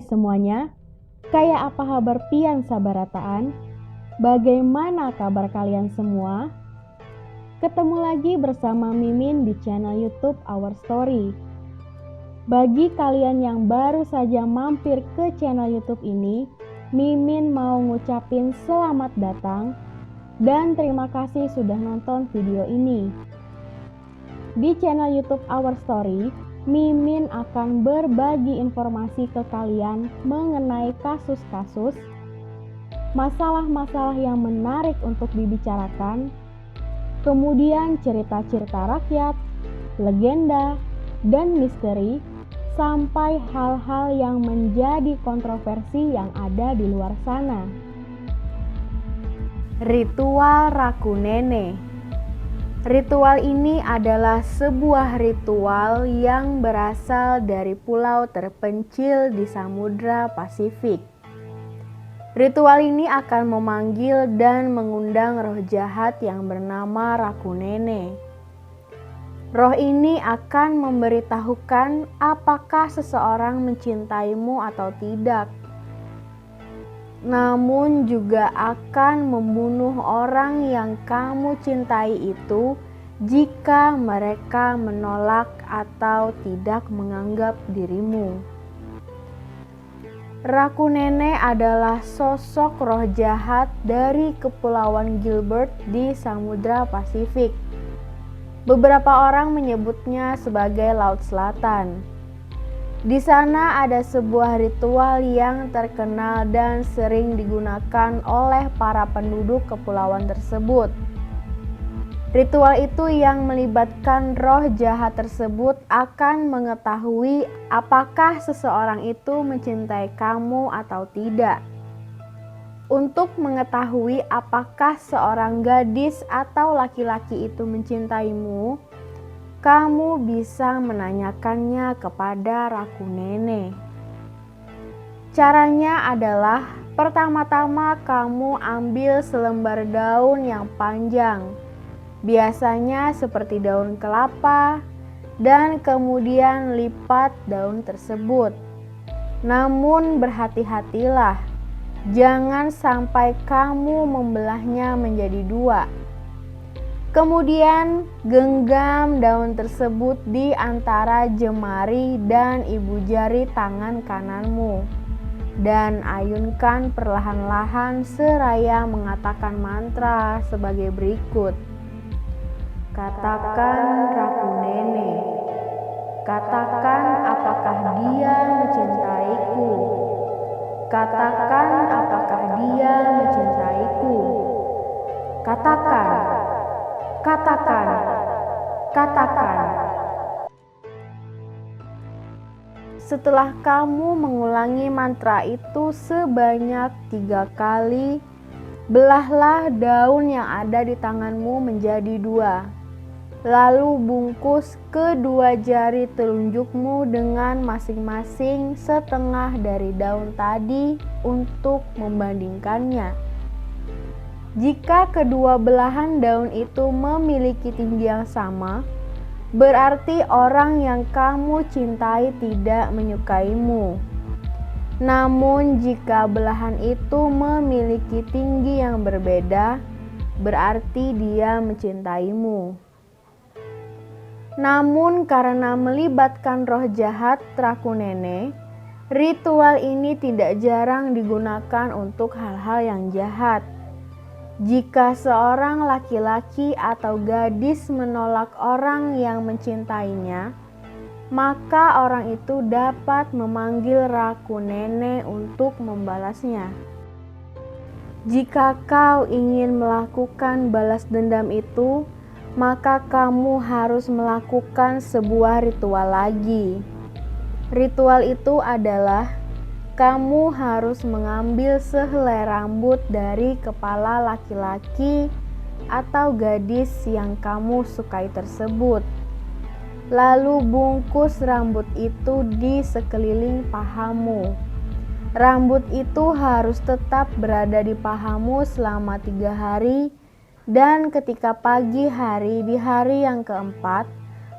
semuanya, kayak apa kabar pian sabarataan? Bagaimana kabar kalian semua? Ketemu lagi bersama Mimin di channel YouTube Our Story. Bagi kalian yang baru saja mampir ke channel YouTube ini, Mimin mau ngucapin selamat datang dan terima kasih sudah nonton video ini. Di channel YouTube Our Story, Mimin akan berbagi informasi ke kalian mengenai kasus-kasus, masalah-masalah yang menarik untuk dibicarakan, kemudian cerita-cerita rakyat, legenda, dan misteri, sampai hal-hal yang menjadi kontroversi yang ada di luar sana. Ritual Raku Nene. Ritual ini adalah sebuah ritual yang berasal dari pulau terpencil di Samudra Pasifik. Ritual ini akan memanggil dan mengundang roh jahat yang bernama Raku Nene. Roh ini akan memberitahukan apakah seseorang mencintaimu atau tidak. Namun juga akan membunuh orang yang kamu cintai itu jika mereka menolak atau tidak menganggap dirimu. Raku Nene adalah sosok roh jahat dari Kepulauan Gilbert di Samudra Pasifik. Beberapa orang menyebutnya sebagai Laut Selatan. Di sana ada sebuah ritual yang terkenal dan sering digunakan oleh para penduduk kepulauan tersebut. Ritual itu yang melibatkan roh jahat tersebut akan mengetahui apakah seseorang itu mencintai kamu atau tidak. Untuk mengetahui apakah seorang gadis atau laki-laki itu mencintaimu, kamu bisa menanyakannya kepada Raku Nene. Caranya adalah pertama-tama kamu ambil selembar daun yang panjang, biasanya seperti daun kelapa, dan kemudian lipat daun tersebut. Namun berhati-hatilah, jangan sampai kamu membelahnya menjadi dua. Kemudian genggam daun tersebut di antara jemari dan ibu jari tangan kananmu dan ayunkan perlahan-lahan seraya mengatakan mantra sebagai berikut. Katakan Raku Nene, katakan apakah dia mencintaiku. Katakan apakah dia mencintaiku. Katakan. Katakan, katakan. Setelah kamu mengulangi mantra itu sebanyak 3 kali, belahlah daun yang ada di tanganmu menjadi 2. Lalu bungkus kedua jari telunjukmu dengan masing-masing setengah dari daun tadi untuk membandingkannya. Jika kedua belahan daun itu memiliki tinggi yang sama, berarti orang yang kamu cintai tidak menyukaimu. Namun jika belahan itu memiliki tinggi yang berbeda, berarti dia mencintaimu. Namun karena melibatkan roh jahat Raku Nene, ritual ini tidak jarang digunakan untuk hal-hal yang jahat. Jika seorang laki-laki atau gadis menolak orang yang mencintainya, maka orang itu dapat memanggil Raku Nene untuk membalasnya. Jika kau ingin melakukan balas dendam itu, maka kamu harus melakukan sebuah ritual lagi. Ritual itu adalah kamu harus mengambil sehelai rambut dari kepala laki-laki atau gadis yang kamu sukai tersebut. Lalu bungkus rambut itu di sekeliling pahamu. Rambut itu harus tetap berada di pahamu selama 3 hari, dan ketika pagi hari di hari yang keempat,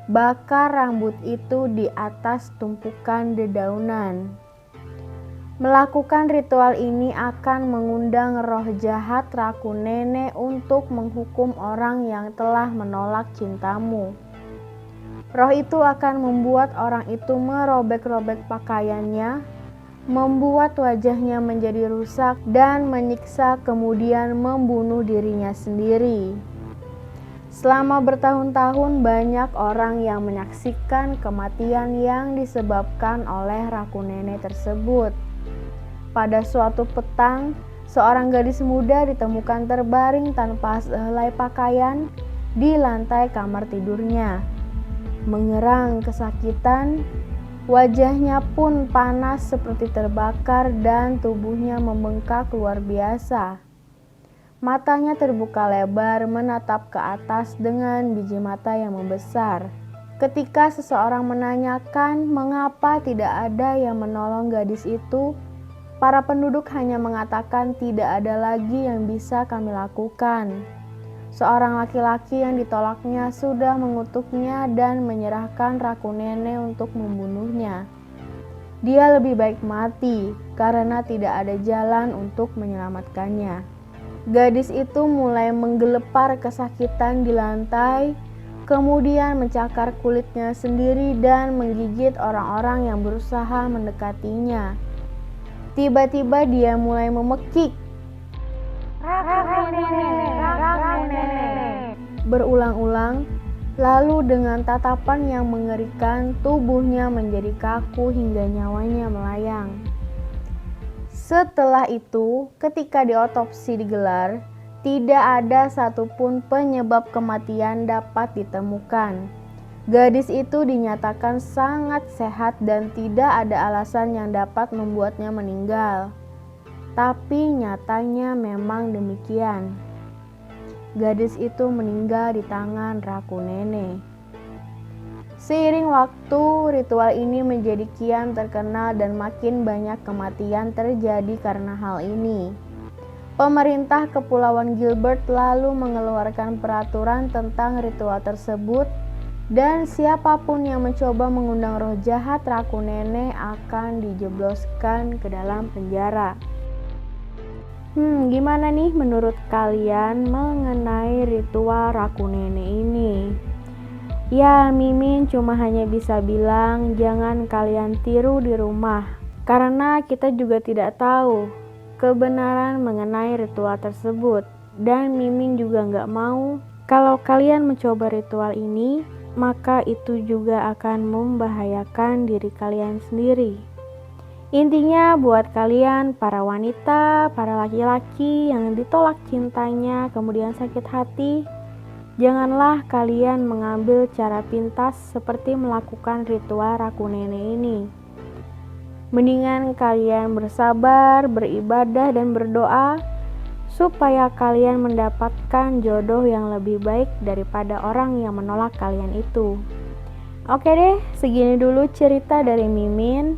bakar rambut itu di atas tumpukan dedaunan. Melakukan ritual ini akan mengundang roh jahat Raku Nenek untuk menghukum orang yang telah menolak cintamu. Roh itu akan membuat orang itu merobek-robek pakaiannya, membuat wajahnya menjadi rusak dan menyiksa, kemudian membunuh dirinya sendiri. Selama bertahun-tahun banyak orang yang menyaksikan kematian yang disebabkan oleh Raku Nenek tersebut. Pada suatu petang, seorang gadis muda ditemukan terbaring tanpa sehelai pakaian di lantai kamar tidurnya. Mengerang kesakitan, wajahnya pun panas seperti terbakar dan tubuhnya membengkak luar biasa. Matanya terbuka lebar menatap ke atas dengan biji mata yang membesar. Ketika seseorang menanyakan mengapa tidak ada yang menolong gadis itu, para penduduk hanya mengatakan tidak ada lagi yang bisa kami lakukan. Seorang laki-laki yang ditolaknya sudah mengutuknya dan menyerahkan Raku Nenek untuk membunuhnya. Dia lebih baik mati karena tidak ada jalan untuk menyelamatkannya. Gadis itu mulai menggelepar kesakitan di lantai, kemudian mencakar kulitnya sendiri dan menggigit orang-orang yang berusaha mendekatinya. Tiba-tiba dia mulai memekik berulang-ulang, lalu dengan tatapan yang mengerikan tubuhnya menjadi kaku hingga nyawanya melayang. Setelah itu, ketika diotopsi digelar, tidak ada satupun penyebab kematian dapat ditemukan. Gadis itu dinyatakan sangat sehat dan tidak ada alasan yang dapat membuatnya meninggal. Tapi nyatanya memang demikian. Gadis itu meninggal di tangan Raku Nenek. Seiring waktu, ritual ini menjadi kian terkenal dan makin banyak kematian terjadi karena hal ini. Pemerintah Kepulauan Gilbert lalu mengeluarkan peraturan tentang ritual tersebut, dan siapapun yang mencoba mengundang roh jahat Raku Nenek akan dijebloskan ke dalam penjara. Gimana nih menurut kalian mengenai ritual Raku Nenek ini? Ya, Mimin cuma hanya bisa bilang jangan kalian tiru di rumah, karena kita juga tidak tahu kebenaran mengenai ritual tersebut. Dan Mimin juga gak mau kalau kalian mencoba ritual ini, maka itu juga akan membahayakan diri kalian sendiri. Intinya buat kalian para wanita, para laki-laki yang ditolak cintanya kemudian sakit hati, janganlah kalian mengambil cara pintas seperti melakukan ritual Raku Nenek ini. Mendingan kalian bersabar, beribadah dan berdoa supaya kalian mendapatkan jodoh yang lebih baik daripada orang yang menolak kalian itu. Oke deh, segini dulu cerita dari Mimin.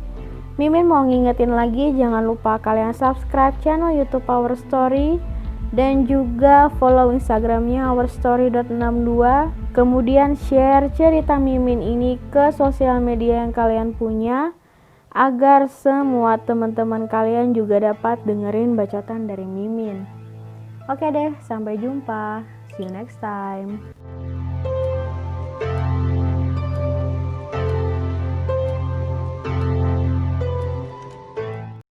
Mimin mau ngingetin lagi, jangan lupa kalian subscribe channel YouTube Our Story dan juga follow Instagramnya ourstory.62. Kemudian share cerita Mimin ini ke sosial media yang kalian punya, agar semua teman-teman kalian juga dapat dengerin bacotan dari Mimin. Oke deh, sampai jumpa. See you next time.